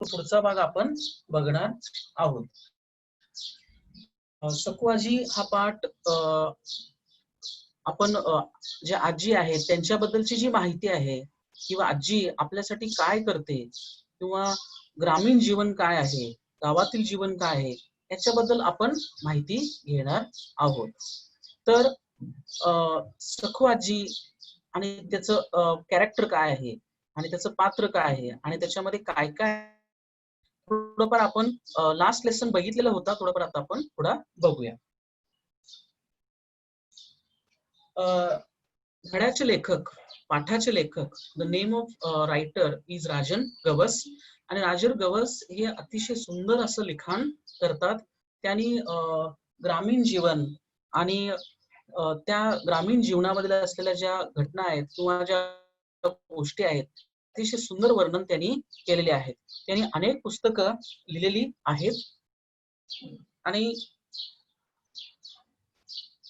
पुढचा भाग आपण बघणार आहोत. सखुआजी हा पाठ आपण जे आजी आहेत त्यांच्याबद्दलची जी माहिती आहे किंवा आजी आपल्यासाठी काय करते किंवा ग्रामीण जीवन काय आहे, गावातील जीवन काय आहे याच्याबद्दल आपण माहिती घेणार आहोत. तर सखू आजी आणि त्याचं कॅरेक्टर काय आहे आणि त्याचं पात्र काय आहे आणि त्याच्यामध्ये काय काय थोडंफार आपण लास्ट लेसन बघितलेलं होता, थोडंफार आता आपण थोडा बघूया. धड्याचे लेखक, पाठाचे लेखक, the name of writer is Rajan Gavas. आणि राजन गवस हे अतिशय सुंदर असं लिखाण करतात. त्यांनी ग्रामीण जीवन आणि त्या ग्रामीण जीवनामधील असलेल्या ज्या घटना आहेत किंवा ज्या गोष्टी आहेत अतिशय सुंदर वर्णन त्यांनी केलेले आहेत. त्यांनी अनेक पुस्तकं लिहिलेली आहेत आणि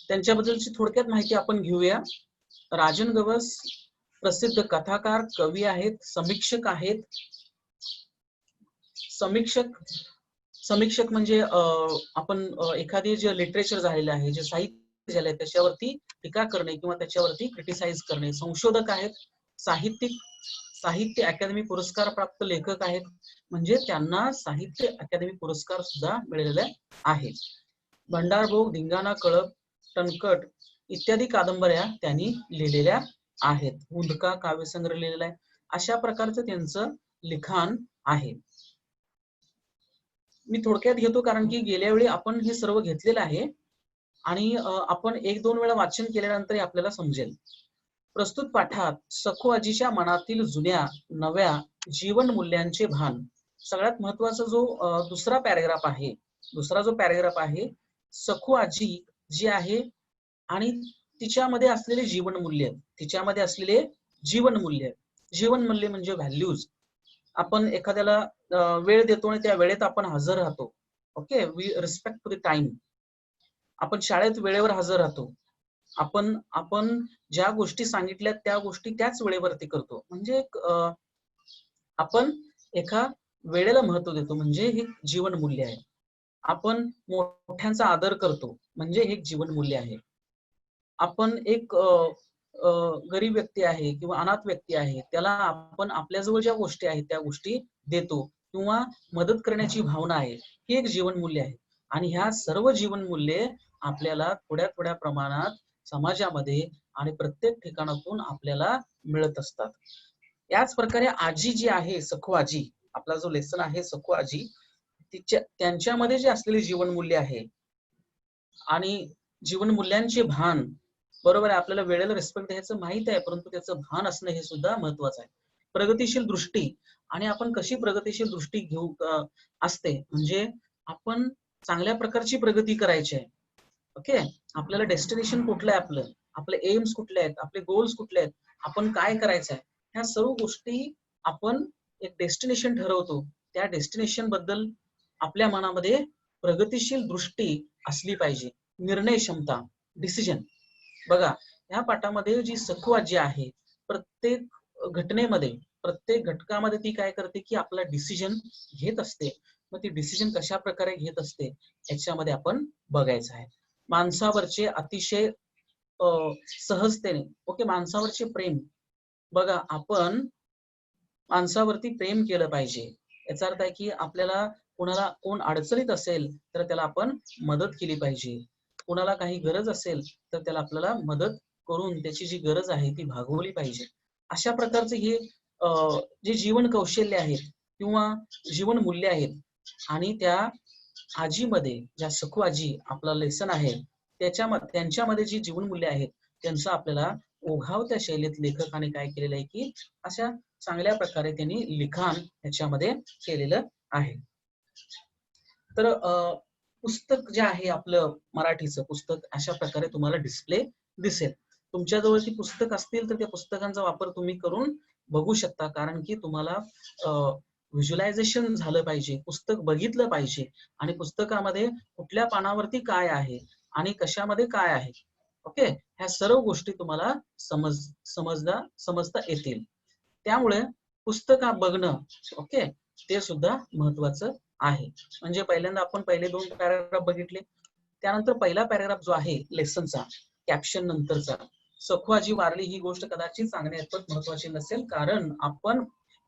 त्यांच्याबद्दलची थोडक्यात माहिती आपण घेऊया. राजन गवस प्रसिद्ध कथाकार, कवी आहेत, समीक्षक आहेत. समीक्षक म्हणजे आपण एखादी जे लिटरेचर झालेलं आहे, जे साहित्य झालंय त्याच्यावरती टीका करणे किंवा त्याच्यावरती क्रिटिसाइज करणे. संशोधक आहेत, साहित्य अकादमी पुरस्कार प्राप्त लेखक आहेत, म्हणजे त्यांना साहित्य अकादमी पुरस्कार सुद्धा मिळालेला आहे. भंडारभोग, धिंगाणा, कळप, टणकट इत्यादी कादंबऱ्या त्यांनी लिहिलेल्या आहेत. हुंदका काव्यसंग्रह लिहिलेला आहे. अशा प्रकारचं त्यांचं लिखाण आहे. मी थोडक्यात घेतो कारण की गेल्या वेळी आपण हे सर्व घेतलेलं आहे आणि आपण 1-2 वेळा वाचन केल्यानंतर आपल्याला समजेल. प्रस्तुत पाठात सखू आजीच्या मनातील जुन्या नव्या जीवन मूल्यांचे भान. सगळ्यात महत्वाचा जो दुसरा जो पॅरेग्राफ आहे, सखू आजी जी आहे आणि तिच्यामध्ये असलेले जीवनमूल्य, जीवनमूल्य म्हणजे व्हॅल्यूज. आपण एखाद्याला वेळ देतो आणि त्या वेळेत आपण हजर राहतो. Okay, we respect to the time. आपण शाळेत वेळेवर हजर राहतो. आपण ज्या गोष्टी सांगितल्या त्या गोष्टी त्याच वेळेवरती करतो. म्हणजे आपण एका वेळेला महत्व देतो, म्हणजे हे जीवनमूल्य आहे. आपण मोठ्यांचा आदर करतो, म्हणजे हे जीवनमूल्य आहे. आपण एक गरीब व्यक्ती आहे किंवा अनाथ व्यक्ती आहे, त्याला आपण आपल्याजवळ ज्या गोष्टी आहेत त्या गोष्टी देतो किंवा मदत करण्याची भावना आहे, ही एक जीवनमूल्य आहे. आणि ह्या सर्व जीवनमूल्ये आपल्याला थोड्या थोड्या प्रमाणात समाजामध्ये आणि प्रत्येक ठिकाणातून आपल्याला मिळत असतात. याच प्रकारे आजी जी आहे, सखू आजी, आपला जो लेसन आहे सखू आजी, त्यांच्यामध्ये जे असलेले जीवनमूल्य आहे आणि जीवनमूल्यांचे भान, बरोबर आहे, आपल्याला वेळेला रिस्पेक्ट द्यायचं माहित आहे, परंतु त्याचं भान असणं हे सुद्धा महत्वाचं आहे. प्रगतिशील दृष्टी, आणि आपण कशी प्रगतिशील दृष्टी घेऊ असते, म्हणजे आपण चांगल्या प्रकारची प्रगती करायची आहे. ओके, आपल्याला डेस्टिनेशन कुठलं आहे, आपले एम्स कुठले आहेत, आपले गोल्स कुठले आहेत, आपण काय करायचं आहे, ह्या सर्व गोष्टी आपण एक डेस्टिनेशन ठरवतो. त्या डेस्टिनेशन बद्दल आपल्या मनामध्ये प्रगतिशील दृष्टी असली पाहिजे. निर्णय क्षमता, डिसिजन. बघा, ह्या पाठामध्ये जी सखू आजी आहे, प्रत्येक घटनेमध्ये, प्रत्येक घटकामध्ये ती काय करते की आपला डिसिजन घेत असते. मग ती डिसिजन कशा प्रकारे घेत असते याच्यामध्ये आपण बघायचं आहे. माणसावरचे अतिशय सहजतेने, ओके, माणसावरचे प्रेम. बघा, आपण माणसावरती प्रेम केलं पाहिजे. याचा अर्थ आहे की आपल्याला कोण अडचणीत असेल तर त्याला आपण मदत केली पाहिजे. कोणाला काही गरज असेल तर त्याला आपल्याला मदत करून त्याची जी गरज आहे ती भागवली पाहिजे. अशा प्रकारचे हे जे जीवन कौशल्य आहेत किंवा जीवन मूल्य आहेत, आणि त्या आजीमध्ये, ज्या सखू आजी आपला लेसन आहे त्यांच्यामध्ये जी जीवनमूल्य आहेत त्यांचं आपल्याला ओघावत्या शैलीत लेखकाने काय केलेलं आहे की अशा चांगल्या प्रकारे त्यांनी लिखाण ह्याच्यामध्ये केलेलं आहे. तर पुस्तक जे आहे आपलं मराठीचं पुस्तक अशा प्रकारे तुम्हाला डिस्प्ले दिसेल. तुमच्याजवळ ती पुस्तक असतील तर त्या पुस्तकांचा वापर तुम्ही करून बघू शकता, कारण की तुम्हाला व्हिज्युअलायझेशन झालं पाहिजे, पुस्तक बघितलं पाहिजे आणि पुस्तकामध्ये कुठल्या पानावरती काय आहे आणि कशामध्ये काय आहे. ओके, ह्या सर्व गोष्टी तुम्हाला समजता येतील. त्यामुळे पुस्तक बघणं, ओके, ते सुद्धा महत्वाचं आहे. म्हणजे पहिल्यांदा आपण पहिले 2 पॅराग्राफ बघितले, त्यानंतर पहिला पॅराग्राफ जो आहे लेसनचा कॅप्शन नंतरचा, सखू आजी वारली ही गोष्ट कदाचित सांगण्यात महत्वाची नसेल, कारण आपण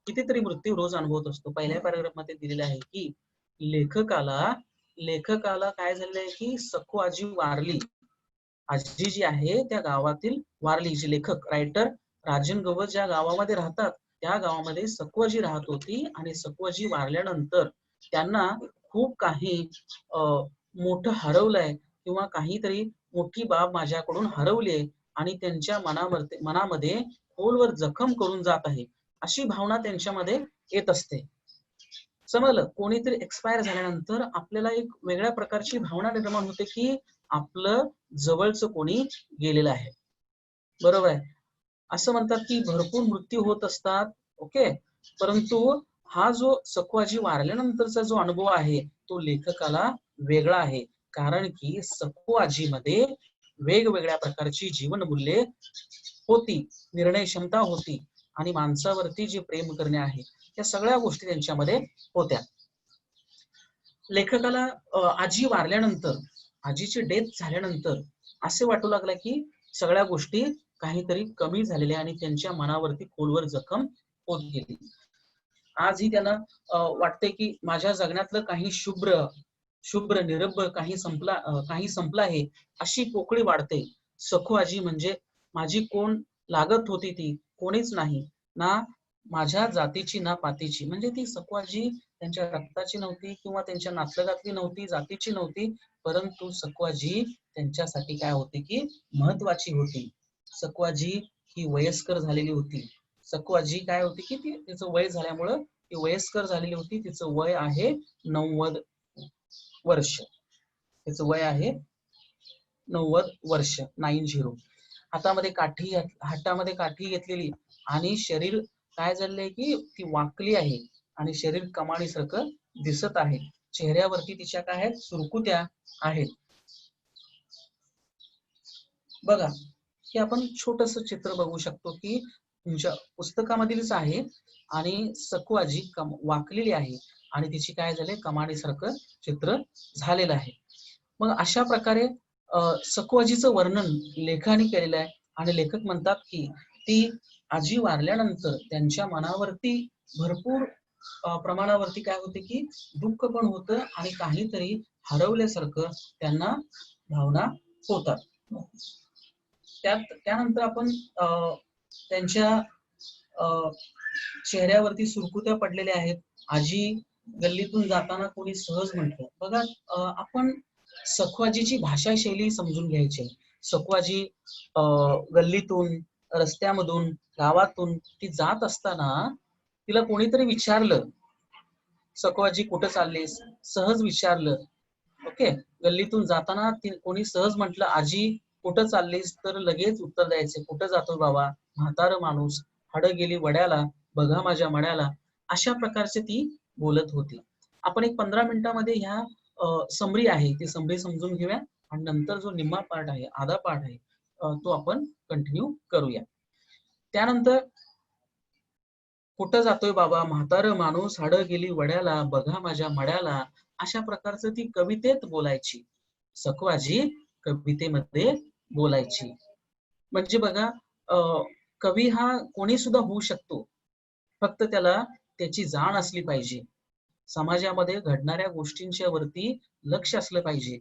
कितीतरी मृत्यू रोज अनुभवत असतो. पहिल्या पॅराग्राफ मध्ये दिलेले आहे की लेखकाला काय झालंय की सखू आजी वारली, आजी जी आहे त्या गावातील वारली, जी लेखक रायटर राजन गवत ज्या गावामध्ये राहतात त्या गावामध्ये सखू आजी राहत होती, आणि सखू आजी वारल्यानंतर त्यांना खूप काही मोठं हरवलंय किंवा काहीतरी मोठी बाब माझ्याकडून हरवली आहे, आणि त्यांच्या मनामध्ये खोलवर जखम करून जात आहे, अशी भावना त्यांच्यामध्ये येत असते. समजलं, कोणीतरी एक्सपायर झाल्यानंतर आपल्याला एक वेगळ्या प्रकारची भावना निर्माण होते की आपलं जवळचं कोणी गेलेलं आहे. बरोबर आहे. असं म्हणतात की भरपूर मृत्यू होत असतात, ओके, परंतु हा जो सखू आजी वारल्यानंतरचा जो अनुभव आहे तो लेखकाला वेगळा आहे, कारण की सखू आजीमध्ये वेगवेगळ्या प्रकारची जीवनमूल्ये होती, निर्णय क्षमता होती, आणि माणसावरती जे प्रेम करणे आहे त्या सगळ्या गोष्टी त्यांच्यामध्ये होत्या. लेखकाला आजी वारल्यानंतर, आजीची डेथ झाल्यानंतर असे वाटू लागले की सगळ्या गोष्टी काहीतरी कमी झालेल्या आणि त्यांच्या मनावरती खोलवर जखम होत गेली. आजही त्यांना वाटते की माझ्या जगण्यातलं काही शुभ्र निरभ्र काही संपला आहे, अशी पोकळी वाढते. सखू आजी म्हणजे माझी कोण लागत होती, ती कोणीच नाही, ना माझ्या जातीची ना पातीची. म्हणजे ती सखू आजी त्यांच्या रक्ताची नव्हती किंवा त्यांच्या नातलगातली नव्हती, जातीची नव्हती, परंतु सखू आजी त्यांच्यासाठी काय होती की महत्वाची होती. सखू आजी ही वयस्कर झालेली होती. सखू आजी काय होती की तिचं वय झाल्यामुळं ती वयस्कर झालेली होती. तिचं वय आहे 90 वर्ष. तिचं वय आहे 90 वर्ष, 90. हातामध्ये काठी घेतलेली, आणि शरीर काय झालंय की ती वाकली आहे, आणि शरीर कमानीसारखं दिसत आहे. चेहऱ्यावरती तिच्या काय आहेत, सुरकुत्या आहेत. बघा, की आपण छोटस चित्र बघू शकतो की तुमच्या पुस्तकामधीलच आहे, आणि सखू आजी वाकलेली आहे, आणि तिची काय झाले कमानीसारखं चित्र झालेलं आहे. मग अशा प्रकारे सखू आजीचं वर्णन लेखकाने केलेलं आहे, आणि लेखक म्हणतात की ती आजी वारल्यानंतर त्यांच्या मनावरती भरपूर प्रमाणावरती काय होते की दुःख पण होतं, आणि काहीतरी हरवल्यासारखं त्यांना भावना होतात. त्यानंतर आपण त्यांच्या चेहऱ्यावरती सुरकुत्या पडलेल्या आहेत. आजी गल्लीतून जाताना कोणी सहज म्हटलं. बघा, आपण सखू आजीची भाषा शैली समजून घ्यायची. सखू आजी गल्लीतून, रस्त्यामधून, गावातून ती जात असताना तिला कोणीतरी विचारलं, सखू आजी कुठं चाललीस, सहज विचारलं, ओके. गल्लीतून जाताना कोणी सहज म्हटलं आजी कुठं चाललीस, तर लगेच उत्तर द्यायचे, कुठं जातो बाबा, म्हातारं माणूस, हाडं गेली वड्याला, बघा माझ्या मड्याला. अशा प्रकारचे ती बोलत होती. आपण एक 15 मिनिटांमध्ये ह्या समरी आहे ती समरी समजून घेऊया, आणि नंतर जो निम्मा पार्ट आहे, आधा पार्ट आहे, तो आपण कंटिन्यू करूया. त्यानंतर कुठं जातोय बाबा, म्हातारं माणूस, हाडं गेली वड्याला, बघा माझ्या मड्याला. अशा प्रकारचं ती कवितेत बोलायची. सखू आजी कवितेमध्ये बोलायची. म्हणजे बघा, कवी हा कोणी सुद्धा होऊ शकतो, फक्त त्याला त्याची जाण असली पाहिजे. समाजामध्ये घडणाऱ्या गोष्टींच्या वरती लक्ष असलं पाहिजे,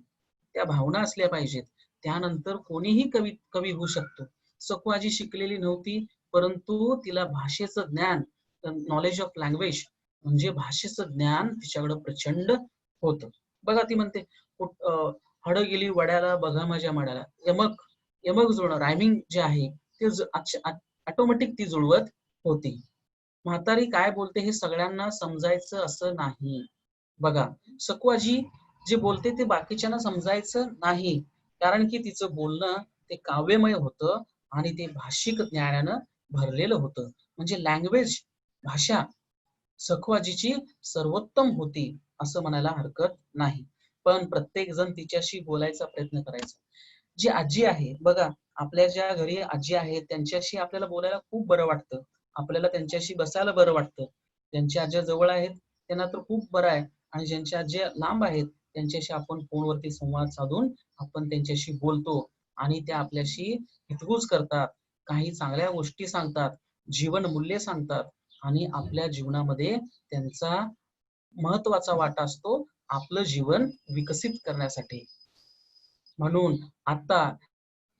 त्या भावना असल्या पाहिजेत. त्यानंतर कोणीही कवी होऊ शकतो. सखू आजी शिकलेली नव्हती, परंतु तिला भाषेचं ज्ञान, नॉलेज ऑफ लँग्वेज, म्हणजे भाषेचं ज्ञान तिच्याकडे प्रचंड होतं. बघा, ती म्हणते हडं गेली वड्याला, बघा माझ्या मड्याला. यमक जुळणं, रायमिंग जे आहे ते ऑटोमॅटिक ती जुळवत होती. म्हातारी काय बोलते हे सगळ्यांना समजायचं असं नाही. बघा, सखू आजी जे बोलते ते बाकीच्यांना समजायचं नाही, कारण की तिचं बोलणं ते काव्यमय होतं, आणि ते भाषिक ज्ञानानं भरलेलं होतं. म्हणजे लँग्वेज, भाषा सखू आजीची सर्वोत्तम होती असं म्हणायला हरकत नाही. पण प्रत्येक जण तिच्याशी बोलायचा प्रयत्न करायचा. जी आजी आहे, बघा, आपल्या ज्या घरी आजी आहेत त्यांच्याशी आपल्याला बोलायला खूप बरं वाटतं, आपल्याला त्यांच्याशी बसायला बरं वाटतं. त्यांच्या आज्या जवळ आहेत, त्यांना तर खूप बरं आहे, आणि ज्यांच्या जे लांब आहेत त्यांच्याशी आपण फोनवरती संवाद साधून आपण त्यांच्याशी बोलतो आणि ते आपल्याशी हितगुज करतात, काही चांगल्या गोष्टी सांगतात, जीवन मूल्ये सांगतात आणि आपल्या जीवनामध्ये त्यांचा महत्वाचा वाटा असतो आपलं जीवन विकसित करण्यासाठी. म्हणून आता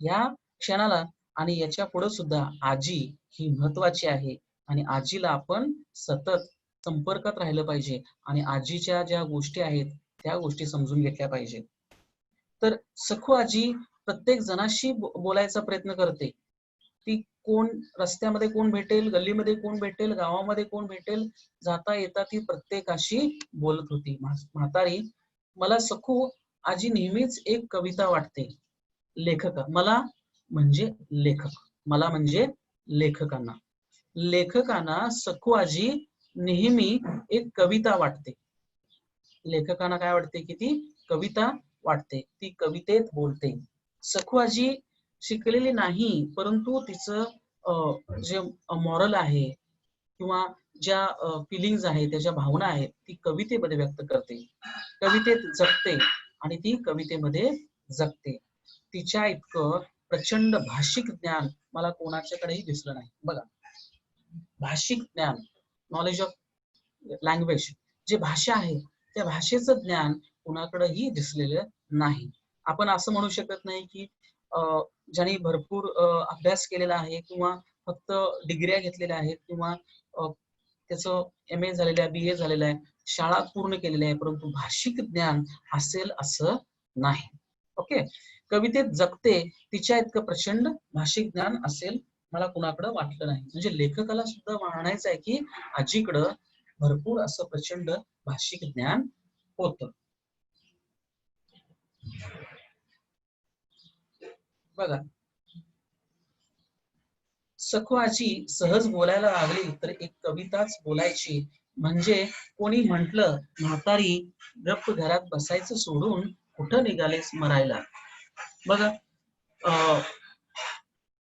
या क्षणाला आणि याच्या पुढे सुद्धा आजी ही महत्वाची आहे आणि आजीला आपण सतत संपर्कात राहिलं पाहिजे आणि आजीच्या ज्या गोष्टी आहेत त्या गोष्टी समजून घेतल्या पाहिजेत. तर सखू आजी प्रत्येक जणाशी बोलायचा प्रयत्न करते. ती कोण रस्त्यामध्ये कोण भेटेल, गल्लीमध्ये कोण भेटेल, गावामध्ये कोण भेटेल, जाता येता ती प्रत्येकाशी बोलत होती. म्हातारी, मला सखू आजी नेहमीच एक कविता वाटते. लेखक मला म्हणजे लेखक, मला म्हणजे लेखकांना. लेखकांना सखू आजी नेहमी एक कविता वाटते. लेखकांना काय वाटते की ती कविता वाटते, ती कवितेत बोलते. सखू आजी शिकलेली नाही, परंतु तिचं जे मॉरल आहे किंवा ज्या फिलिंग्स आहेत, त्याच्या भावना आहेत, ती कवितेमध्ये व्यक्त करते, कवितेत जगते आणि ती कवितेमध्ये जगते. तिच्या इतकं प्रचंड भाषिक ज्ञान मला कोणाच्याकडेही दिसलं नाही. बघा, भाषिक ज्ञान, नॉलेज ऑफ लँग्वेज, जे भाषा आहे त्या भाषेचं ज्ञान कुणाकडेही दिसलेलं नाही. आपण असं म्हणू शकत नाही की ज्यांनी भरपूर अभ्यास केलेला आहे किंवा फक्त डिग्र्या घेतलेल्या आहेत किंवा त्याचं MA झालेलं आहे, BA झालेलं आहे, शाळा पूर्ण केलेल्या आहे, परंतु भाषिक ज्ञान असेल असं नाही. ओके, कवितेत जगते, तिच्या इतकं प्रचंड भाषिक ज्ञान असेल मला कुणाकडं वाटलं नाही. म्हणजे लेखकाला सुद्धा म्हणायचं आहे की आजीकडं भरपूर असं प्रचंड भाषिक ज्ञान होतं. बघा, सखू आजी सहज बोलायला लागली तर एक कविताच बोलायची. म्हणजे कोणी म्हटलं, म्हातारी गप्प घरात बसायचं सोडून कुठं निघालेस मरायला. बघा,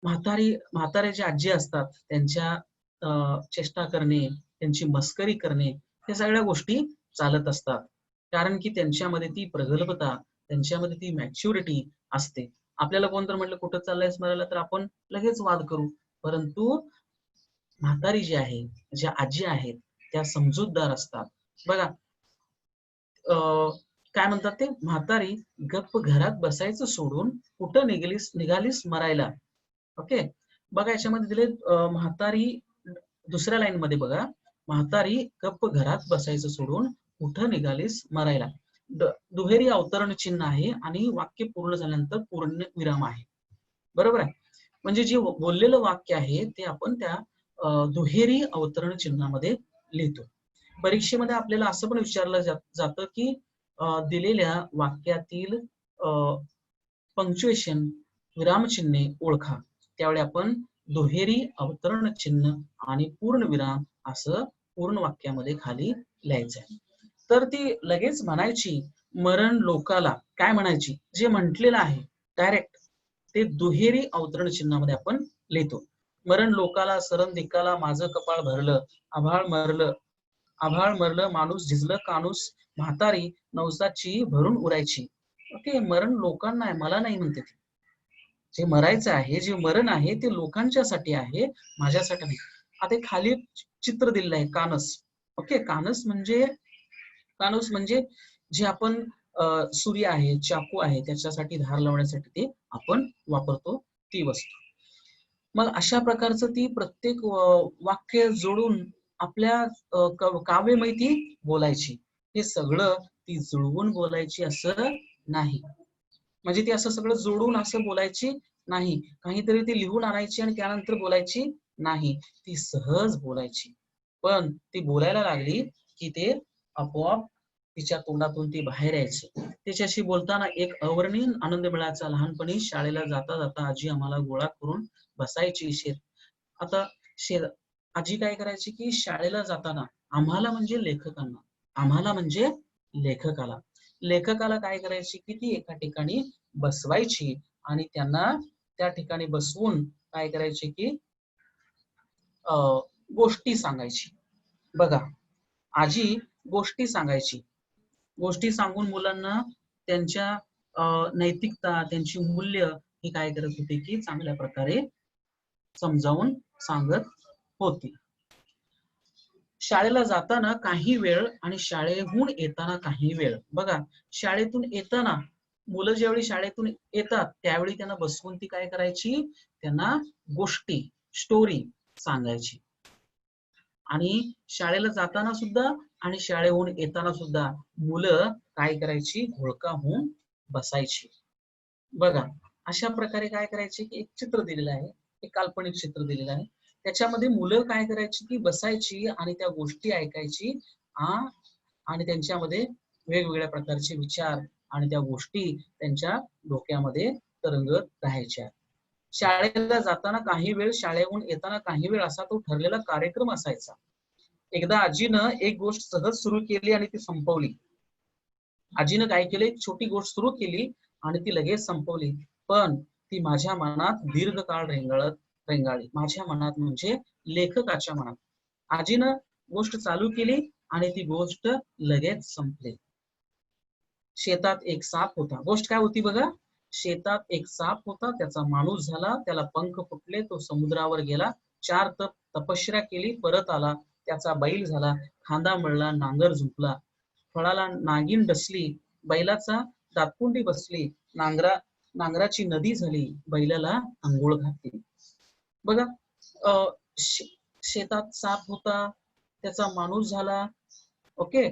म्हातारे जे आजी असतात त्यांच्या चेष्टा करणे, त्यांची मस्करी करणे, या सगळ्या गोष्टी चालत असतात. कारण की त्यांच्यामध्ये ती प्रगल्भता, त्यांच्यामध्ये ती मॅच्युरिटी असते. आपल्याला कोणतर म्हटलं कुठं चाललंयस मरायला तर आपण लगेच वाद करू, परंतु म्हातारी जी आहे, ज्या आजी आहेत त्या समजूतदार असतात. बघा, काय म्हणतात ते, म्हातारी गप्प घरात बसायचं सोडून कुठं निघालीस मरायला. ओके, बघा याच्यामध्ये दिले म्हातारी, दुसऱ्या लाईन मध्ये बघा, म्हातारी गप्प घरात बसायचं सोडून कुठं निघालीस मरायला. दुहेरी अवतरण चिन्ह आहे आणि वाक्य पूर्ण झाल्यानंतर पूर्ण विराम आहे. बरोबर आहे, म्हणजे जे बोललेलं वाक्य आहे ते आपण त्या दुहेरी अवतरण चिन्हामध्ये लिहितो. परीक्षेमध्ये आपल्याला असं पण विचारलं जातं की दिलेल्या वाक्यातील पंक्च्युएशन, विरामचिन्हे ओळखा. त्यावेळी आपण दुहेरी अवतरण चिन्ह आणि पूर्ण विराम असं पूर्ण वाक्यामध्ये खाली लिहायचंय. तर ती लगेच म्हणायची, मरण लोकाला, काय म्हणायची, जे म्हटलेलं आहे डायरेक्ट ते दुहेरी अवतरण चिन्हामध्ये आपण लिहितो. मरण लोकाला, सरण दिकाला, माझं कपाळ भरलं, आभाळ मरलं, माणूस झिजलं काणूस, म्हातारी नवसाची भरून उरायची. ओके, मरण लोकांना आहे, मला नाही म्हणते ती. जे मरायचं आहे, जे मरण आहे ते लोकांच्यासाठी आहे, माझ्यासाठी नाही. आता खाली चित्र दिलेलं आहे, कानस. ओके, कानस म्हणजे जे आपण सूर्य आहे, चाकू आहे, त्याच्यासाठी धार लावण्यासाठी ते आपण वापरतो, ती वस्तू. मग अशा प्रकारचं ती प्रत्येक वाक्य जोडून आपल्या काव्यमय ती बोलायची. हे सगळं ती जुळवून बोलायची असं नाही. म्हणजे ती असं सगळं जोडून असं बोलायची नाही, काहीतरी ती लिहून आणायची आणि त्यानंतर बोलायची नाही, ती सहज बोलायची. पण ती बोलायला लागली की ते आपोआप तिच्या तोंडातून ती बाहेर यायची. तिच्याशी बोलताना एक अवर्णनीय आनंद मिळायचा. लहानपणी शाळेला जाता जाता आजी आम्हाला गोळा करून बसायची आता आजी काय करायची की शाळेला जाताना आम्हाला म्हणजे लेखकांना, आम्हाला म्हणजे लेखकाला काय करायची की ती एका ठिकाणी बसवायची आणि त्यांना त्या ठिकाणी बसवून काय करायची की गोष्टी सांगायची. बघा, आजी गोष्टी सांगायची. गोष्टी सांगून मुलांना त्यांच्या नैतिकता, त्यांची मूल्य ही काय करत होती की चांगल्या प्रकारे समजावून सांगत होती. शाळेला जाताना काही वेळ आणि शाळेहून येताना काही वेळ. बघा, शाळेतून येताना मुलं ज्यावेळी शाळेतून येतात त्यावेळी त्यांना बसवून ती काय करायची, त्यांना गोष्टी, स्टोरी सांगायची. आणि शाळेला जाताना सुद्धा आणि शाळेहून येताना सुद्धा मुलं काय करायची, घोळका होऊन बसायची. बघा, अशा प्रकारे काय करायचे की एक चित्र दिलेलं आहे, एक काल्पनिक चित्र दिलेलं आहे. त्याच्यामध्ये मुलं काय करायची की बसायची आणि त्या गोष्टी ऐकायची आणि त्यांच्यामध्ये वेगवेगळ्या प्रकारचे विचार आणि त्या गोष्टी त्यांच्या डोक्यामध्ये तरंगत राहायच्या. शाळेला जाताना काही वेळ, शाळेहून येताना काही वेळ असा तो ठरलेला कार्यक्रम असायचा. एकदा आजीनं एक गोष्ट सहज सुरू केली आणि ती संपवली. आजीनं काय केलं, एक छोटी गोष्ट सुरू केली आणि ती लगेच संपवली. पण ती माझ्या मनात दीर्घकाळ रेंगाळली. माझ्या मनात म्हणजे लेखकाच्या मनात. आजीनं गोष्ट चालू केली आणि ती गोष्ट लगेच संपली. शेतात एक साप होता. गोष्ट काय होती बघा, शेतात एक साप होता, त्याचा माणूस झाला, त्याला पंख फुटले, तो समुद्रावर गेला, 4 तपश्चर्या केली, परत आला, त्याचा बैल झाला, खांदा मळला, नांगर झुंपला, फळाला नागिन डसली, बैलाचा दातपुंडी बसली, नांगराची नदी झाली, बैलाला अंघोळ घातली. बघा, शेतात साप होता, त्याचा माणूस झाला, ओके,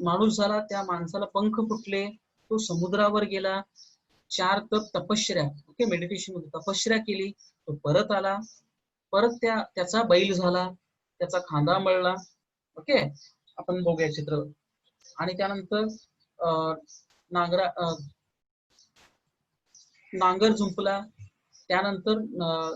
माणूस झाला, त्या माणसाला पंख फुटले, तो समुद्रावर गेला, 4 तपश्चर्या, ओके, मेडिटेशन मध्ये तपश्चर्या केली, तो परत आला, परत त्याचा बैल झाला, त्याचा खांदा मळला, ओके. आपण बघूया चित्र. आणि त्यानंतर नांगर झुंपला, त्यानंतर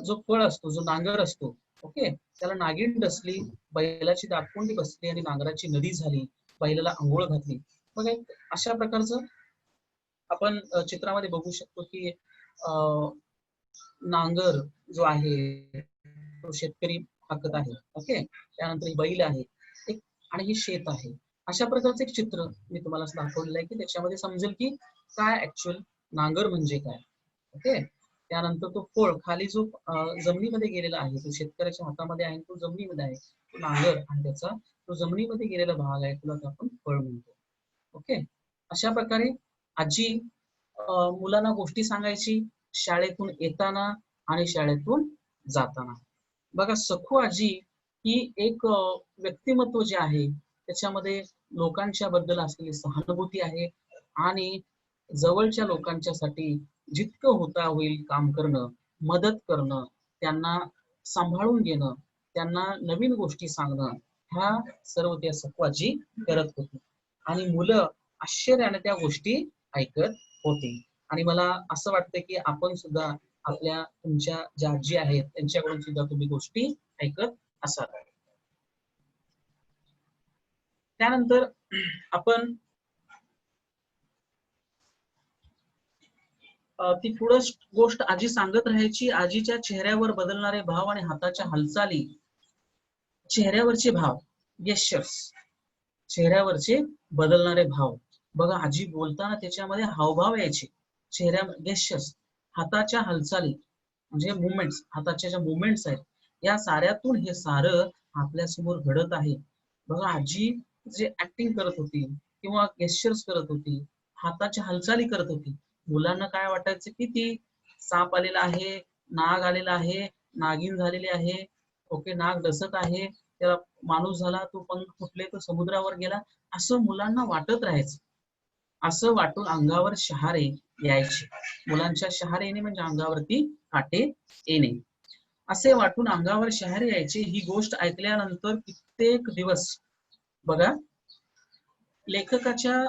जो फळ असतो, जो नांगर असतो, ओके, त्याला नागिन डसली, बैलाची दातपुंडी बसली आणि नांगराची नदी झाली, बैलाला अंघोळ घातली. बघा, अशा प्रकारचं आपण चित्रामध्ये बघू शकतो की नांगर जो आहे तो शेतकरी हाकत आहे, ओके, त्यानंतर बैल आहे आणि हे शेत आहे. अशा प्रकारचं एक चित्र मी तुम्हाला दाखवलेलं आहे की त्याच्यामध्ये समजेल की काय ऍक्च्युअल नांगर म्हणजे काय, ओके. त्यानंतर तो फळ खाली जो जमिनीमध्ये गेलेला आहे, तो शेतकऱ्याच्या हातामध्ये आहे, तो जमिनीमध्ये आहे, तो नांगर आणि त्याचा तो जमिनीमध्ये गेलेला भाग आहे, तुला आपण फळ म्हणतो, ओके. अशा प्रकारे आजी मुलांना गोष्टी सांगायची शाळेतून येताना आणि शाळेतून जाताना. बघा, सखू आजी ही एक व्यक्तिमत्व जे आहे त्याच्यामध्ये लोकांच्या बद्दल असलेली सहानुभूती आहे आणि जवळच्या लोकांच्यासाठी जितकं होता होईल काम करणं, मदत करणं, त्यांना सांभाळून घेणं, त्यांना नवीन गोष्टी सांगणं, ह्या सर्व त्या सखू आजी करत होती आणि मुलं आश्चर्याने त्या गोष्टी ऐकत होती. आणि मला असं वाटतं की आपण सुद्धा आपल्या तुमच्या ज्या आजी आहेत त्यांच्याकडून सुद्धा तुम्ही गोष्टी ऐकत असाल. त्यानंतर आपण ती पुढे गोष्ट आजी सांगत राहायची. आजीच्या चेहऱ्यावर बदलणारे भाव आणि हाताच्या हालचाली, चेहऱ्यावरचे भाव, गेस्चर्स, चेहऱ्यावरचे बदलणारे भाव. बघा, आजी बोलताना त्याच्यामध्ये हावभाव यायचे, चेहऱ्या, गेस्चर्स, हाताच्या हालचाली म्हणजे मुवमेंट्स, हाताच्या ज्या मुवमेंट्स आहेत, या साऱ्यातून हे सारं आपल्या समोर घडत आहे. बघा, आजी जे ऍक्टिंग करत होती किंवा गेस्चर्स करत होती, हाताच्या हालचाली करत होती, मुलांना काय वाटायचं की ती साप आलेला आहे, नाग आलेला आहे, नागिन झालेली आहे, ओके, नाग डसत आहे, त्याला माणूस झाला, तो पंख फुटले, तो समुद्रावर गेला, असं मुलांना वाटत राहायचं. असं वाटून अंगावर शहारे यायचे. मुलांच्या शहारे येणे म्हणजे अंगावरती काटे येणे. असे वाटून अंगावर शहारे यायचे. ही गोष्ट ऐकल्यानंतर कित्येक दिवस, बघा, लेखकाच्या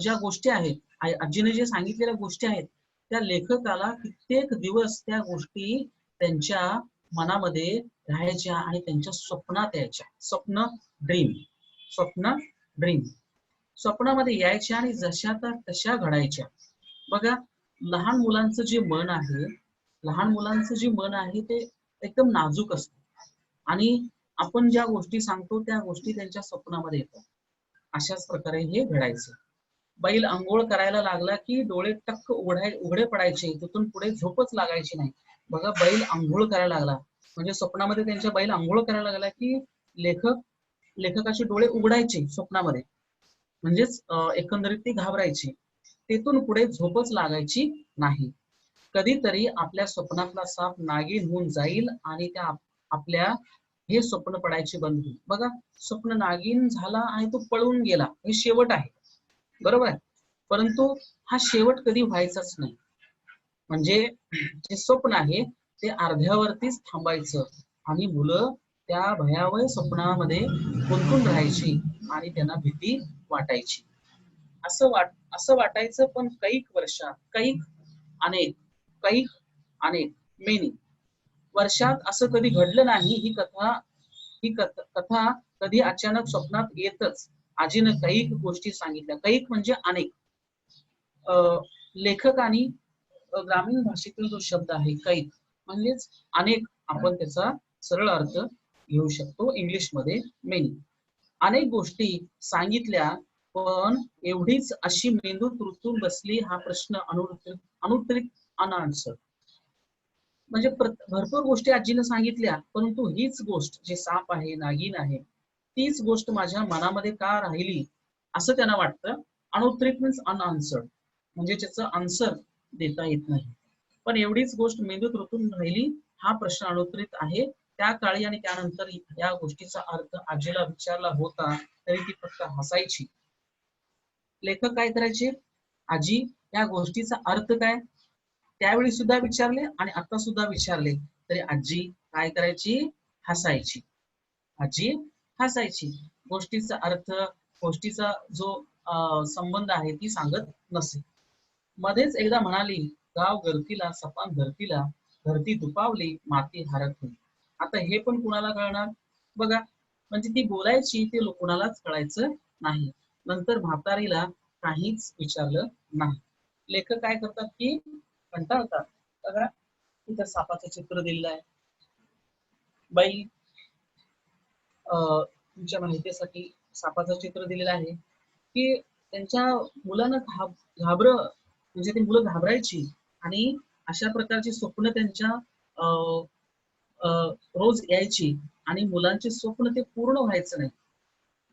ज्या गोष्टी आहेत, आजीने जे सांगितलेल्या गोष्टी आहेत, त्या लेखकाला कित्येक दिवस त्या गोष्टी त्यांच्या मनामध्ये राहायच्या आणि त्यांच्या स्वप्नात यायच्या. स्वप्न ड्रीम स्वप्नामध्ये यायच्या आणि जशा तशा घडायच्या. बघा, लहान मुलांचं जे मन आहे ते एकदम नाजूक असतं आणि आपण ज्या गोष्टी सांगतो त्या गोष्टी त्यांच्या स्वप्नामध्ये येतात अशाच प्रकारे हे घडायचं. बैल अंघोळ करायला लागला की डोळे टक्क उघडे पडायचे, तिथून पुढे झोपच लागायची नाही. बघा, बैल अंघोळ करायला लागला म्हणजे स्वप्नामध्ये त्यांच्या बैल अंघोळ करायला लागला की लेखकाचे डोळे उघडायचे स्वप्नामध्ये, म्हणजेच एकंदरीत ते घाबरायचे. तिथून पुढे झोपच लागायची नाही. कधीतरी आपल्या स्वप्नातला साप नागिन होऊन जाईल आणि त्या आपल्या हे स्वप्न पडायचे बंद होईल. बघा, स्वप्न नागिन झाला आणि तो पळून गेला, हे शेवट आहे, बरोबर आहे. परंतु हा शेवट कधी व्हायचाच नाही. म्हणजे जे स्वप्न आहे ते अर्ध्यावरतीच थांबायचं आणि मुलं त्या भयावह स्वप्नामध्ये गुंतून राहायची आणि त्यांना भीती वाटायची. असं वाटायचं, पण कैक वर्षात अनेक कैक अनेक मेनी वर्षात असं कधी घडलं नाही. ही कथा कधी अचानक स्वप्नात येतच. आजीनं कैक गोष्टी सांगितल्या. कैक म्हणजे अनेक. लेखकाने ग्रामीण भाषेतील जो शब्द आहे कैक म्हणजेच अनेक, आपण त्याचा सरळ अर्थ घेऊ शकतो इंग्लिशमध्ये मेनी. अनेक गोष्टी सांगितल्या, पण एवढीच अशी मेंदूत रुतून बसली हा प्रश्न अनुत्तरित अनआन्सर्ड. म्हणजे भरपूर गोष्टी आजीनं सांगितल्या, परंतु हीच गोष्ट, जे साप आहे, नागिन आहे, तीच गोष्ट माझ्या मनामध्ये का राहिली असं त्यांना वाटतं. अनुत्तरित मीन्स अनआन्सर्ड, म्हणजे त्याचं आन्सर देता येत नाही. पण एवढीच गोष्ट मेंदूत रुतून राहिली हा प्रश्न अनुत्तरित आहे. त्या काळी आणि त्यानंतर या गोष्टीचा अर्थ आजीला विचारला होता तरी ती फक्त हसायची. लेखक काय करायचे, आजी या गोष्टीचा अर्थ काय, त्यावेळी सुद्धा विचारले आणि आता सुद्धा विचारले तरी आजी काय करायची, हसायची. आजी हसायची. गोष्टीचा अर्थ, गोष्टीचा जो संबंध आहे ती सांगत नसे. मध्येच एकदा म्हणाली, गाव गर्दीला सपान धरतीला, धरती दुपावली माती हरकली. आता हे पण कुणाला कळणार बघा. म्हणजे ती बोलायची, ते कुणालाच कळायचं नाही. नंतर म्हातारीला काहीच विचारलं नाही. लेखक काय करतात की कंटाळतात. बघा, इथं सापाचं चित्र दिलेलं आहे. बाई तुमच्या माहितीसाठी सापाचं चित्र दिलेलं आहे की त्यांच्या मुलांना म्हणजे ती मुलं घाबरायची आणि अशा प्रकारची स्वप्न त्यांच्या रोज यायची आणि मुलांचे स्वप्न ते पूर्ण व्हायचं नाही.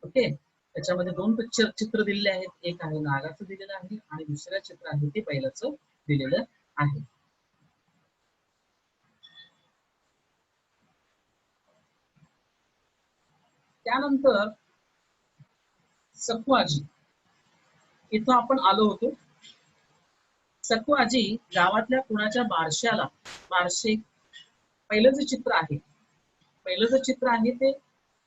ओके, त्याच्यामध्ये दोन चित्र दिलेले आहेत. एक आहे नागाचं दिलेलं आहे आणि दुसरं चित्र आहे ते बैलाचं दिलेलं आहे. त्यानंतर सकू आजी, इथं आपण आलो होतो. सकू आजी गावातल्या कुणाच्या बारशे पहिलं जे चित्र आहे, ते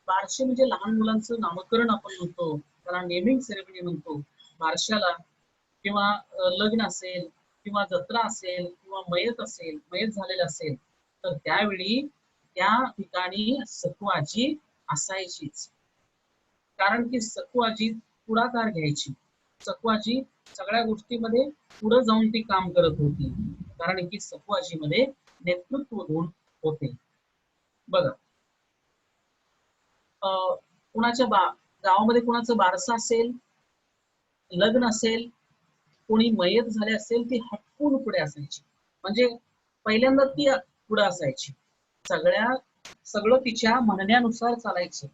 बारशे म्हणजे लहान मुलांचं नामकरण आपण म्हणतो, त्याला नेमिंग सेरेमनी म्हणतो. बारशाला किंवा लग्न असेल किंवा जत्रा असेल किंवा मयत झालेलं असेल तर त्यावेळी त्या ठिकाणी सकू आजी असायचीच. कारण की सकू आजी पुढाकार घ्यायची. सकू आजी सगळ्या गोष्टीमध्ये पुढे जाऊन ती काम करत होती, कारण की सकू आजी मध्ये नेतृत्व गुण होते. बघा, कुणाच्या गावामध्ये कुणाचं बारसं असेल, लग्न असेल, कोणी मयत झाले असेल, ती हटकून पुढे असायची. म्हणजे पहिल्यांदा ती पुढे असायची. सगळं तिच्या म्हणण्यानुसार चालायचं.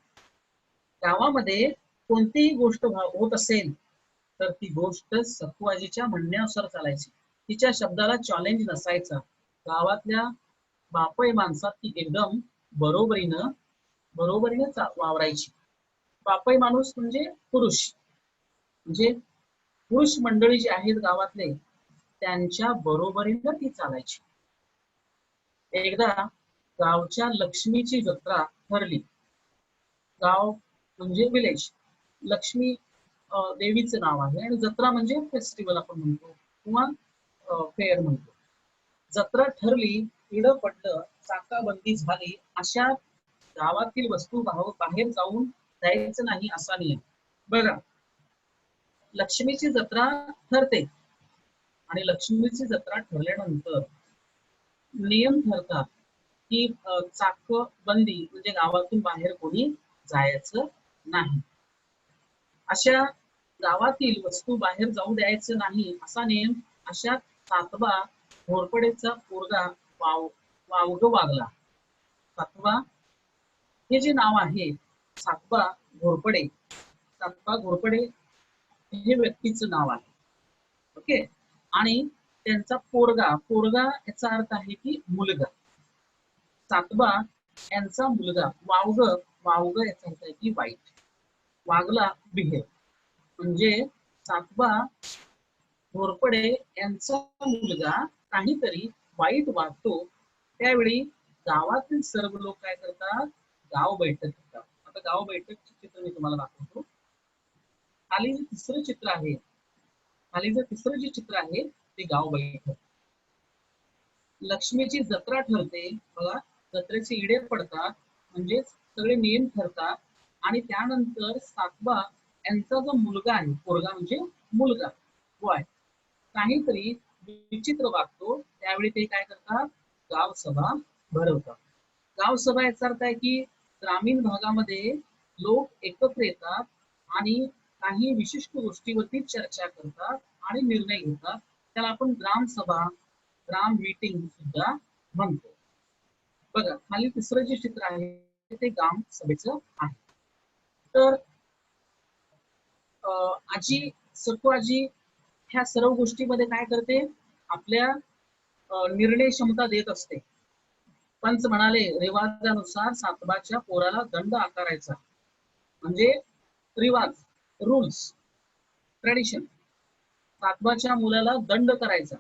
गावामध्ये कोणतीही गोष्ट होत असेल तर ती गोष्ट सकू आजीच्या म्हणण्यानुसार चालायची. तिच्या शब्दाला चॅलेंज नसायचा. गावातल्या बापय माणसात ती एकदम बरोबरीनं वावरायची. बापय माणूस म्हणजे पुरुष, म्हणजे पुरुष मंडळी जी आहेत गावातले, त्यांच्या बरोबरीनं ती चालायची. एकदा गावच्या लक्ष्मीची जत्रा ठरली. गाव म्हणजे विलेज, लक्ष्मी देवीचं नाव आहे आणि जत्रा म्हणजे फेस्टिवल आपण म्हणतो किंवा फेअर म्हणतो. जत्रा ठरली, इडं पडलं, चाकाबंदी झाली, अशा गावातील वस्तू बाहेर जाऊन द्यायचं नाही असा नियम. बघा, लक्ष्मीची जत्रा ठरते आणि लक्ष्मीची जत्रा ठरल्यानंतर नियम ठरतात की चाक बंदी म्हणजे गावातून बाहेर कोणी जायचं नाही. अशा गावातील वस्तू बाहेर जाऊ द्यायचं नाही असा नियम अशा सातबा घोरपडेचा पोरगा वावग वागला. सातबा हे जे नाव आहे सातबा घोरपडे, सातबा घोरपडे हे व्यक्तीचं नाव आहे. ओके. आणि त्यांचा पोरगा, पोरगा याचा अर्थ आहे की मुलगा. सातबा यांचा मुलगा वावग, वावग याचा अर्थ आहे की वाईट, वागला बिहेव. म्हणजे सातबा घोरपडे यांचा मुलगा काहीतरी वाईट वागतो त्यावेळी गावातील सर्व लोक काय करतात, गाव बैठक घेतात. आता गाव बैठकचे चित्र मी तुम्हाला दाखवतो. खाली जे तिसरं चित्र आहे, खाली जे तिसरं जे चित्र आहे ते गाव बैठक. लक्ष्मीची जत्रा ठरते बघा, जत्रेचे इडे पडतात म्हणजे सगळे नियम ठरतात. आणि त्यानंतर सातबा यांचा जो मुलगा आहे, पोरगा म्हणजे मुलगा बॉय, काहीतरी विचित्र वागतो त्यावेळी ते काय करतात, गावसभा भरवतात. गावसभा याचा अर्थ आहे की ग्रामीण भागामध्ये लोक एकत्र येतात आणि काही विशिष्ट गोष्टीवरती चर्चा करतात आणि निर्णय घेतात. त्याला आपण ग्रामसभा, ग्राम मीटिंग सुद्धा म्हणतो. बघा खाली तिसरं जे चित्र आहे ते ग्राम सभेचं आहे. तर आजी, सखू आजी ह्या सर्व गोष्टीमध्ये काय करते, आपल्या निर्णय क्षमता देत असते. पंच म्हणाले रिवाजानुसार सातबाच्या पोराला दंड आकारायचा. म्हणजे रिवाज, रूल्स, ट्रेडिशन, सातबाच्या मुलाला दंड करायचा.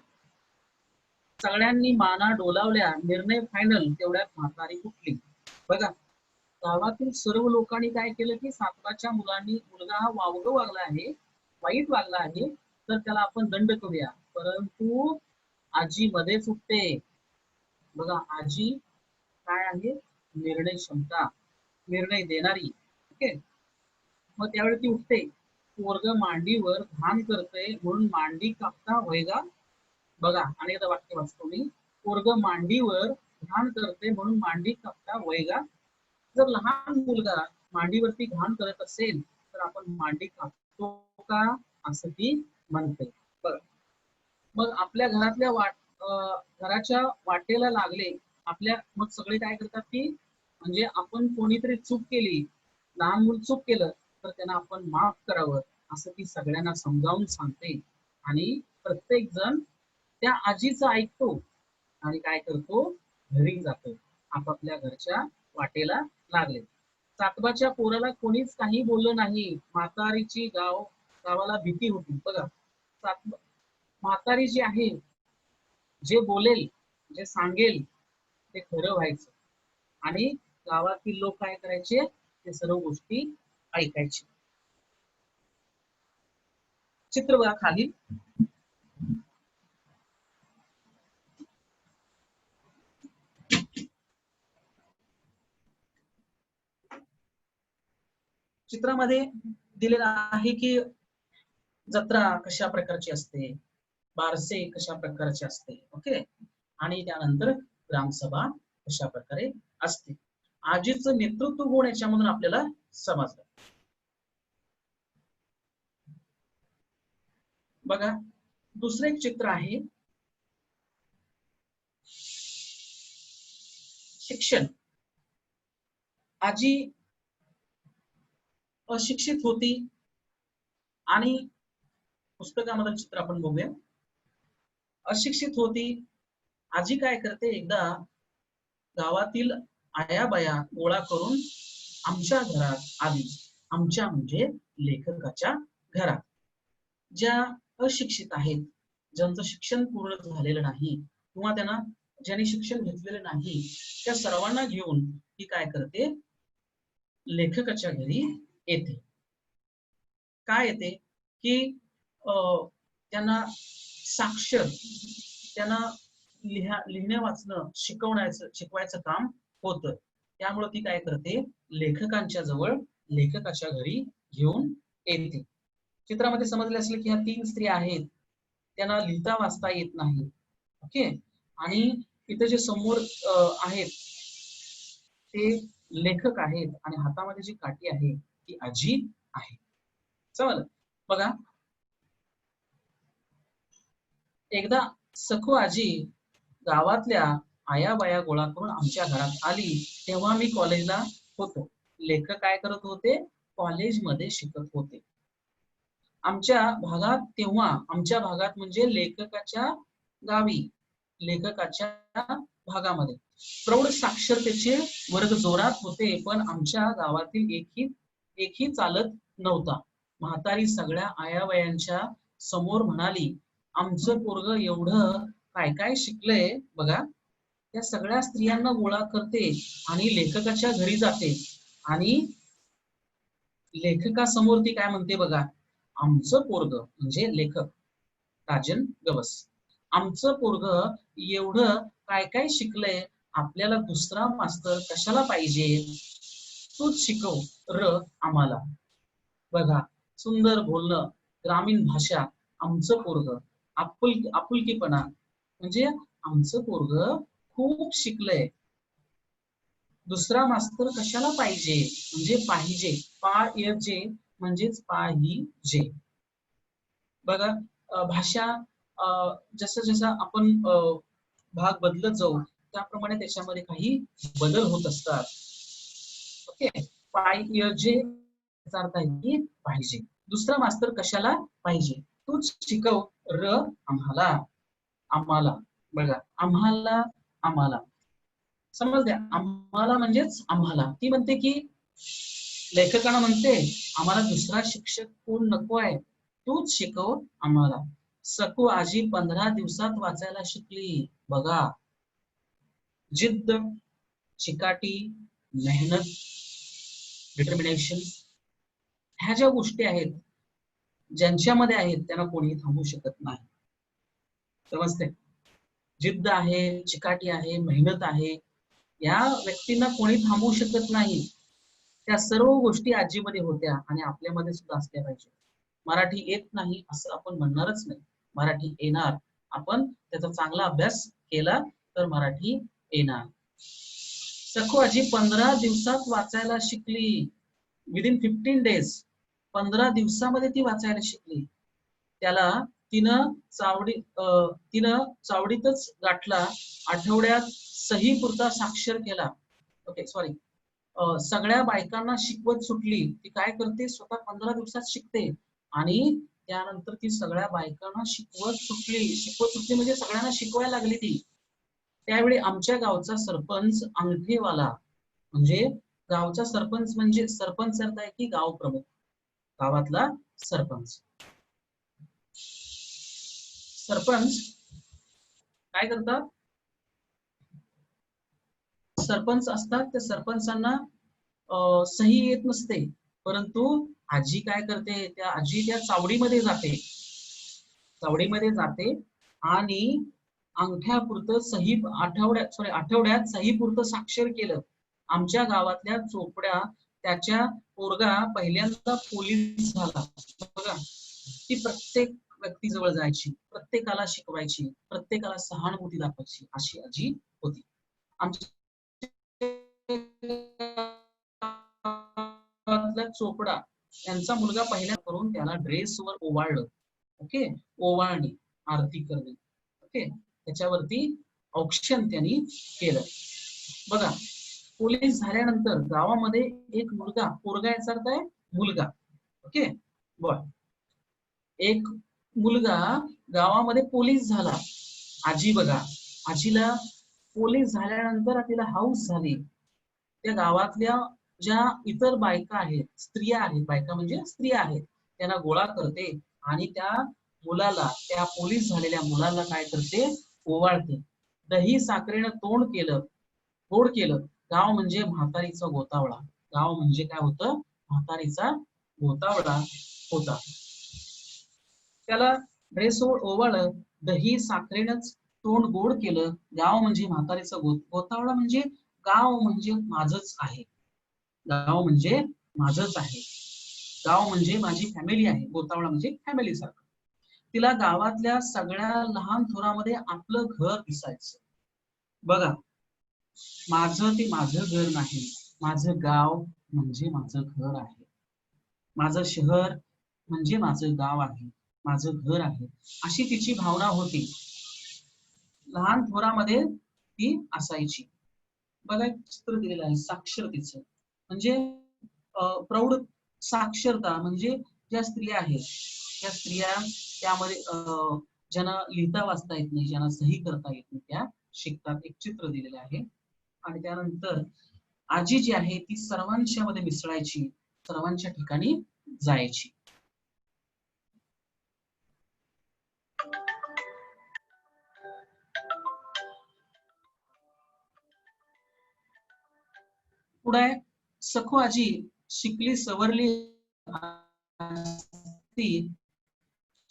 सगळ्यांनी माना डोलावल्या, निर्णय फायनल. तेवढ्यात म्हातारी कुठली. बघा गावातील सर्व लोकांनी काय केलं की सातबाच्या मुलगा हा वावग वागला आहे, वाईट वागला आहे, तर त्याला आपण दंड करूया. परंतु आजी मध्ये सुटते. बघा आजी काय आहे, निर्णय क्षमता, निर्णय देणारी. ओके. मग त्यावेळी ती उठते. पोरग मांडीवर घाण करते म्हणून मांडी कापता वैगा. बघा आणि आता वाक्य वाचतो मी. पोरग मांडीवर घाण करते म्हणून मांडी कापता वैगा. जर लहान मुलगा मांडीवरती घाण करत असेल तर आपण मांडी कापतो का, असं ती म्हणते. बरं. मग आपल्या घरातल्या घराच्या वाटेला लागले आपल्या, मग सगळे काय करतात की म्हणजे आपण कोणीतरी चूक केली, लहान मूल चूक केलं तर त्यांना आपण माफ करावं असं ती सगळ्यांना समजावून सांगते. आणि प्रत्येक जण त्या आजीचं ऐकतो आणि काय करतो, घरी जातो, आपापल्या घरच्या वाटेला लागले. सातबाच्या पोराला कोणीच काही बोललं नाही. म्हातारीची गावाला भीती होती. बघा म्हातारी जी आहे, जे बोलेल, जे सांगेल ते खरं व्हायचं आणि गावातील लोक काय करायचे, ते सर्व गोष्टी ऐकायचे. चित्र बघा खाली. चित्रामध्ये दिलेला आहे की जत्रा कशा प्रकारची असते, बारसे कशा प्रकारचे असते. ओके. आणि त्यानंतर ग्रामसभा कशा प्रकारे असते. आजीचं नेतृत्व गुण याच्यामधून आपल्याला समजलं. बघा दुसरं एक चित्र आहे, शिक्षण. आजी अशिक्षित होती आणि पुस्तकामधलं चित्र आपण बघूया. अशिक्षित होती. आजी काय करते, एकदा गावातील आयाबाया गोळा करून आमच्या घरात आली. आमच्या म्हणजे लेखकाच्या घरात ज्या अशिक्षित आहेत, ज्यांचं शिक्षण पूर्ण झालेलं नाही किंवा त्यांना ज्यांनी शिक्षण घेतलेलं नाही, त्या सर्वांना घेऊन ती काय करते, लेखकाच्या घरी येते. काय येते की त्यांना साक्षर, त्यांना लिहिण्या वाचणं शिकवायचं काम होतं. त्यामुळे ती काय करते, लेखकांच्या जवळ, लेखकाच्या घरी घेऊन येते. चित्रामध्ये समजले असेल की ह्या 3 स्त्रिया आहेत, त्यांना लिहिता वाचता येत नाही. ओके. आणि इथे जे समोर आहेत ते लेखक आहेत आणि हातामध्ये जी काठी आहे ती आजी आहे. समजलं? बघा, एकदा सखू आजी गावातल्या आया बाया गोळा करून आमच्या घरात आली, तेव्हा मी कॉलेजला होतो. लेखक काय करत होते? कॉलेजमध्ये शिकत होते. आमच्या भागात म्हणजे लेखकाच्या गावी, लेखकाच्या भागामध्ये प्रौढ साक्षरतेचे वर्ग जोरात होते, पण आमच्या गावातील एकही चालत नव्हता. म्हातारी सगळ्या आयाबायांच्या समोर म्हणाली, आमचं पोरग एवढं काय काय शिकलंय बघा. त्या सगळ्या स्त्रियांना गोळा करते आणि लेखकाच्या घरी जाते आणि लेखकासमोर ती काय म्हणते बघा, आमचं पोरग म्हणजे लेखक राजन गवस, आमचं पोरग एवढं काय काय शिकलंय, आपल्याला दुसरा मास्तर कशाला पाहिजे, तूच शिकव र आम्हाला. बघा, सुंदर बोलणं, ग्रामीण भाषा, आमचं पोरग, आपुलकीपणा, म्हणजे आमचं पोरग खूप शिकलंय, दुसरा मास्तर कशाला पाहिजे, म्हणजे पाहिजे, पाहिजे म्हणजेच पाहिजे. बघा, भाषा जसं जसं आपण भाग बदलत जाऊ त्याप्रमाणे त्याच्यामध्ये काही बदल होत असतात. ओके, पाहिजे याचा अर्थ आहे की पाहिजे, दुसरा मास्तर कशाला पाहिजे, तूच शिकव र आम्हाला. आम्हाला बघा, आम्हाला आम्हाला समजते, आम्हाला म्हणजेच आम्हाला. ती म्हणते की लेखकांना म्हणते, आम्हाला दुसरा शिक्षक कोण नको आहे, तूच शिकव आम्हाला. सकू आजी 15 दिवसात वाचायला शिकली. बघा, जिद्द, चिकाटी, मेहनत, डिटर्मिनेशन, ह्या ज्या गोष्टी आहेत ज्यांच्यामध्ये आहेत त्यांना कोणीही थांबवू शकत नाही. समजते? जिद्द आहे, चिकाटी आहे, मेहनत आहे, या व्यक्तींना कोणी थांबवू शकत नाही. त्या सर्व गोष्टी आजीमध्ये होत्या आणि आपल्यामध्ये सुद्धा असल्या पाहिजे. मराठी येत नाही असं आपण म्हणणारच नाही, मराठी येणार. आपण त्याचा चांगला अभ्यास केला तर मराठी येणार. सखू आजी 15 दिवसात वाचायला शिकली. विदिन 15 डेज, 15 दिवसामध्ये ती वाचायला शिकली. त्याला तिनं चावडीतच गाठला. आठवड्यात सही पुरता साक्षर केला. ओके, सॉरी, सगळ्या बायकांना शिकवत सुटली. ती काय करते, स्वतः 15 दिवसात शिकते आणि त्यानंतर ती सगळ्या बायकांना शिकवत सुटली म्हणजे सगळ्यांना शिकवायला लागली ती. त्यावेळी आमच्या गावचा सरपंच अंगठेवाला, म्हणजे गावचा सरपंच म्हणजे सरपंच अर्थ आहे की गाव प्रमुख, गावातला सरपंच. सरपंच काय करतात, सरपंच असतात, त्या सरपंचांना सही येत नसते, परंतु आजी काय करते, त्या चावडीमध्ये जाते आणि अंगठ्यापुरतं आठवड्यात सही पुरतं साक्षर केलं. आमच्या गावातल्या चोपड्या त्याच्या पोरगा पहिल्यांदा पोलीस झाला. बघा, ती प्रत्येक व्यक्तीजवळ जायची, प्रत्येकाला शिकवायची, प्रत्येकाला सहानुभूती दाखवायची, अशी आजी होती. चोपडा यांचा मुलगा पहिल्या करून त्याला ड्रेसवर ओवाळलं. ओके, ओवाळणी, आरती करणे. ओके, त्याच्यावरती औक्षण त्यांनी केलं. बघा, पोलीस झाल्यानंतर गावामध्ये एक पोरगा याचा अर्थ आहे मुलगा. ओके, बर, एक मुलगा गावामध्ये पोलीस झाला. आजी बघा, आजीला पोलीस झाल्यानंतर तिला हाऊस झाली. त्या गावातल्या ज्या इतर बायका आहेत, स्त्रिया आहेत, बायका म्हणजे स्त्रिया आहेत, त्यांना गोळा करते आणि त्या मुलाला, त्या पोलीस झालेल्या मुलाला काय करते, ओवाळते. दही साखरेनं तोंड केलं, गोड केलं. गाव म्हणजे म्हातारीचा गोतावळा. गाव म्हणजे काय होतं, म्हातारीचा गोतावळा होता. त्याला ड्रेसवर ओवाळलं, दही साखरेनंच तोंड गोड केलं. गाव म्हणजे म्हातारीचा गोतावळा म्हणजे गाव म्हणजे माझंच आहे, गाव म्हणजे माझंच आहे, गाव म्हणजे माझी फॅमिली आहे. गोतावळा म्हणजे फॅमिली सारखं. तिला गावातल्या सगळ्या लहान थोरामध्ये आपलं घर दिसायचं. बघा, ते माझं घर नाही, माझं गाव म्हणजे माझं घर आहे. माझं शहर म्हणजे माझं गाव आहे, माझं घर आहे, अशी तिची भावना होती. लहान थोरामध्ये ती असायची. बघा एक चित्र दिलेलं आहे साक्षरतेचं. म्हणजे प्रौढ साक्षरता म्हणजे ज्या स्त्रिया आहेत, त्या स्त्रिया त्यामध्ये ज्यांना लिहिता वाचता येत नाही, ज्यांना सही करता येत नाही, त्या शिकतात. एक चित्र दिलेलं आहे. आणि त्यानंतर आजी जी आहे ती सर्वांच्या मध्ये मिसळायची, सर्वांच्या ठिकाणी जायची. पुढे सखू आजी शिकली सवरली असती,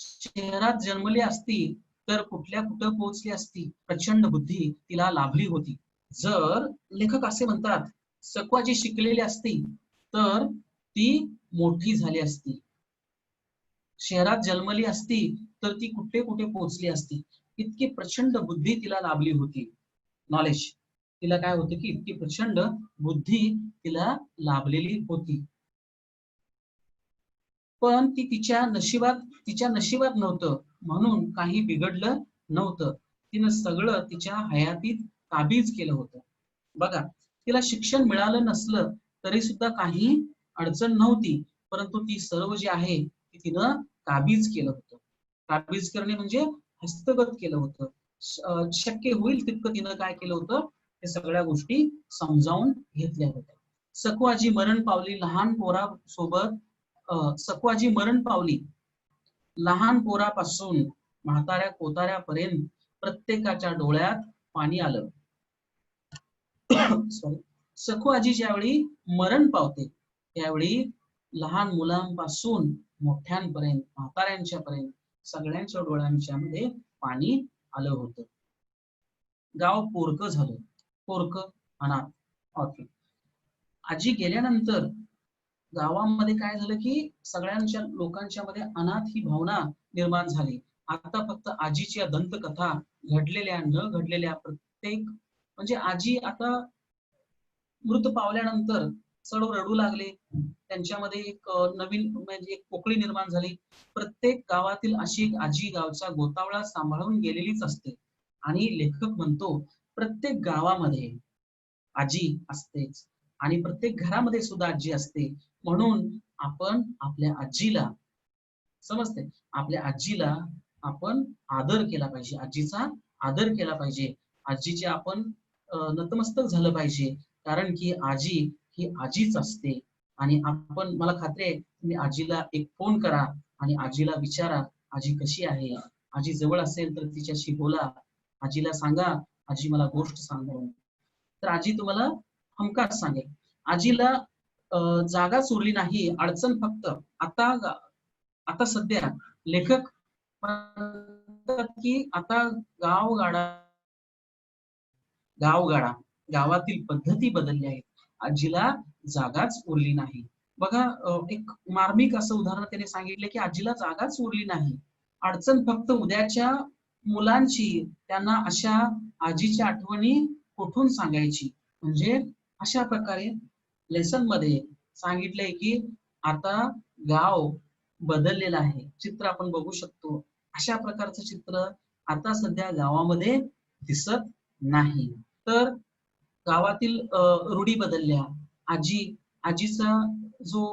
शहरात जन्मली असती तर कुठल्या कुठं पोहोचली असती. प्रचंड बुद्धी तिला लाभली होती. जर लेखक असे म्हणतात सखू आजी शिकलेली असती तर ती मोठी झाली असती, शहरात जन्मली असती तर ती कुठे कुठे पोहोचली असती. इतकी प्रचंड बुद्धी तिला लाभली होती. नॉलेज तिला काय होतं की इतकी प्रचंड बुद्धी तिला लाभलेली होती. पण ती तिच्या नशिबात नव्हतं म्हणून काही बिघडलं नव्हतं. तिनं सगळं तिच्या हयातीत काबीज केलं होतं. बघा, तिला शिक्षण मिळालं नसलं तरी सुद्धा काही अडचण नव्हती, परंतु ती सर्व जे आहे ती तिनं काबीज केलं होतं. काबीज करणे म्हणजे हस्तगत केलं होतं. शक्य होईल तितकं तिनं काय केलं होतं, हे सगळ्या गोष्टी समजावून घेतल्या होत्या. सखू आजी मरण पावली लहान पोरासोबत. सखू आजी मरण पावली. लहान पोरापासून म्हाताऱ्या कोताऱ्यापर्यंत प्रत्येकाच्या डोळ्यात पाणी आलं. सॉरी. सखू आजी ज्यावेळी मरण पावते त्यावेळी लहान मुलांपासून मोठ्यांपर्यंत म्हाताऱ्यांच्या पर्यंत सगळ्यांच्या डोळ्यांच्या मध्ये पाणी आलं होतं. गाव पोरक झालं. पोरक अनाथ. ओके. आजी गेल्यानंतर गावामध्ये काय झालं की सगळ्यांच्या लोकांच्या मध्ये अनाथ ही भावना निर्माण झाली. आता फक्त आजीच्या दंतकथा घडलेल्या न घडलेल्या प्रत्येक म्हणजे आजी आता मृत पावल्यानंतर सर्व रडू लागले. त्यांच्यामध्ये एक नवीन म्हणजे एक पोकळी निर्माण झाली. प्रत्येक गावातील अशी एक आजी गावचा गोतावळा सांभाळून गेलेलीच असते. आणि लेखक म्हणतो प्रत्येक गावामध्ये आजी असतेच आणि प्रत्येक घरामध्ये सुद्धा आजी असते. म्हणून आपण आपल्या आजीला समजते, आपल्या आजीला आपण आदर केला पाहिजे, आजीचा आदर केला पाहिजे, आजीचे आपण नतमस्तक झालं पाहिजे. कारण की आजी ही आजीच असते. आणि आपण मला खात्री आहे तुम्ही आजीला एक फोन करा आणि आजीला विचारा आजी कशी आहे. आजी जवळ असेल तर तिच्याशी बोला. आजीला सांगा आजी मला गोष्ट सांग म्हणून. तर आजी तुम्हाला हमखास सांगेल. आजीला जागाच उरली नाही. अडचण फक्त आता आता सध्या लेखक म्हणतात की आता गावगाडा गावगाडा गावातील पद्धती बदलल्या आहेत. आजीला जागाच उरली नाही. बघा एक मार्मिक असं उदाहरण त्याने सांगितलं की आजीला जागाच उरली नाही. अडचण फक्त उद्याच्या मुलांची. त्यांना अशा आजीच्या आठवणी कुठून सांगायची. म्हणजे अशा प्रकारे लेसन मध्ये सांगितलंय की आता गाव बदललेलं आहे. चित्र आपण बघू शकतो. अशा प्रकारचं चित्र आता सध्या गावामध्ये दिसत नाही. तर गावातील रूढी बदलल्या. आजीचा जो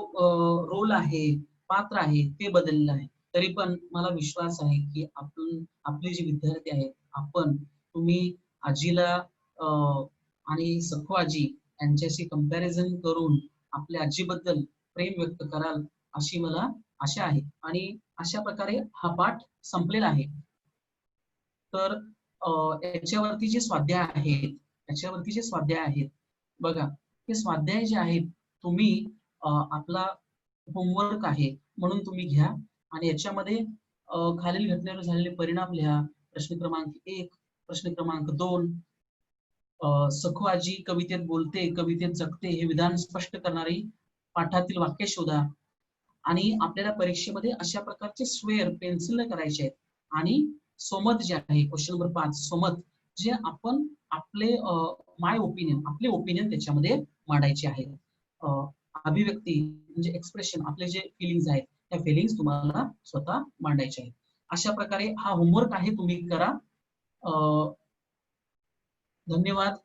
रोल आहे, पात्र आहे ते बदललेलं आहे. तरी पण मला विश्वास आहे की आपले जे विद्यार्थी आहेत आपण तुम्ही आजीला आणि सखू आजी यांच्याशी कंपॅरिझन करून आपल्या आजीबद्दल प्रेम व्यक्त कराल अशी मला आशा आहे. आणि अशा प्रकारे हा पाठ संपलेला आहे. तर याच्यावरती जे स्वाध्याय आहेत बघा, हे स्वाध्याय जे आहेत तुम्ही आपला होमवर्क आहे म्हणून तुम्ही घ्या आणि याच्यामध्ये खालील घटनेवर झालेले परिणाम लिहा. प्रश्न क्रमांक 1, प्रश्न क्रमांक 2, सखू आजी कवितेत बोलते, कवितेत जगते हे विधान स्पष्ट करणारी पाठातील वाक्य शोधा. आणि आपल्याला परीक्षेमध्ये अशा प्रकारचे स्क्वेअर पेन्सिलने करायचे आहेत. आणि सोमत जे आहे क्वेश्चन नंबर 5 सोमत जे आपण आपले आपले ओपिनियन त्याच्यामध्ये मांडायचे आहेत. अभिव्यक्ती म्हणजे एक्सप्रेशन आपले जे फिलिंग्स आहेत त्या फिलिंग्स तुम्हाला स्वतः मांडायच्या आहेत. अशा प्रकारे हा होमवर्क आहे, तुम्ही करा. धन्यवाद.